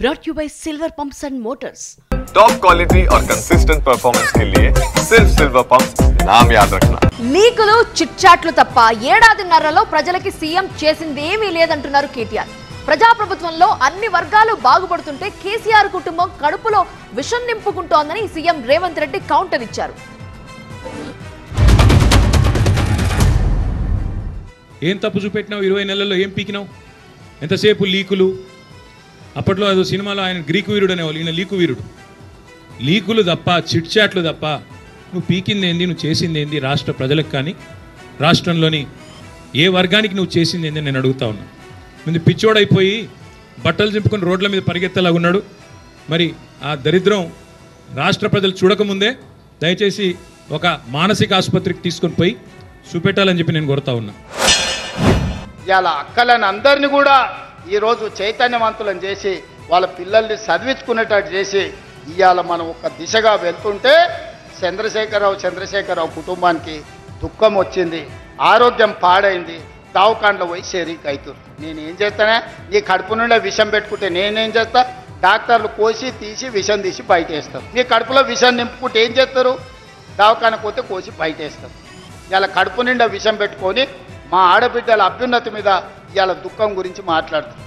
brought to you by Silver Pumps and Motors. Top quality और consistent performance के लिए सिर्फ सिल्वर पंप्स नाम याद रखना. లీకులు చిట్చాట్లు తప్ప ఏడాదిన్నరలో ప్రజలకి సీఎం చేసిందేమీ లేదంటున్నారు కేటీఆర్. ప్రజాప్రభుత్వంలో అన్ని వర్గాలు బాగుపడుతుంటే కేసీఆర్ కుటుంబం కడుపులో విషం నింపుకుంటోందని సీఎం రేవంత్ రెడ్డి కౌంటర్ ఇచ్చారు. ఏం తప్పు చూపెట్టినావు? 20 నెలల్లో ఏం పీకినావు? ఎంతసేపు లీకులు. అప్పట్లో అదో సినిమాలో ఆయన గ్రీకు వీరుడు అనేవాళ్ళు, ఈయన లీకు వీరుడు. లీకులు తప్ప, చిట్చాట్లు తప్ప నువ్వు పీకింది ఏంది, నువ్వు చేసింది ఏంది రాష్ట్ర ప్రజలకు కానీ రాష్ట్రంలోని ఏ వర్గానికి నువ్వు చేసింది ఏంది నేను అడుగుతా ఉన్నా. ముందు పిచ్చోడైపోయి బట్టలు చింపుకొని రోడ్ల మీద పరిగెత్తలాగా ఉన్నాడు. మరి ఆ దరిద్రం రాష్ట్ర ప్రజలు చూడకముందే దయచేసి ఒక మానసిక ఆసుపత్రికి తీసుకొని పోయి చూపెట్టాలని చెప్పి నేను కోరుతా ఉన్నా. ఇవాళ అక్కలని అందరినీ కూడా ఈరోజు చైతన్యవంతులను చేసి వాళ్ళ పిల్లల్ని చదివించుకునేటట్టు చేసి ఇవాళ మనం ఒక దిశగా వెళ్తుంటే చంద్రశేఖరరావు కుటుంబానికి దుఃఖం వచ్చింది, ఆరోగ్యం పాడైంది, దావకాండ్లో పోయి షేరీకి అవుతుంది. నేనేం చేస్తానే? నీ కడుపు నుండి విషం పెట్టుకుంటే నేనేం చేస్తా? డాక్టర్లు కోసి తీసి విషం తీసి బయట వేస్తారు. నీ కడుపులో విషం నింపుకుంటే ఏం చేస్తారు? దావకానికి పోతే కోసి బయట వేస్తారు. ఇలా కడుపు నిండా విషం పెట్టుకొని మా ఆడబిడ్డల అభ్యున్నతి మీద ఇవాళ దుఃఖం గురించి మాట్లాడుతారు.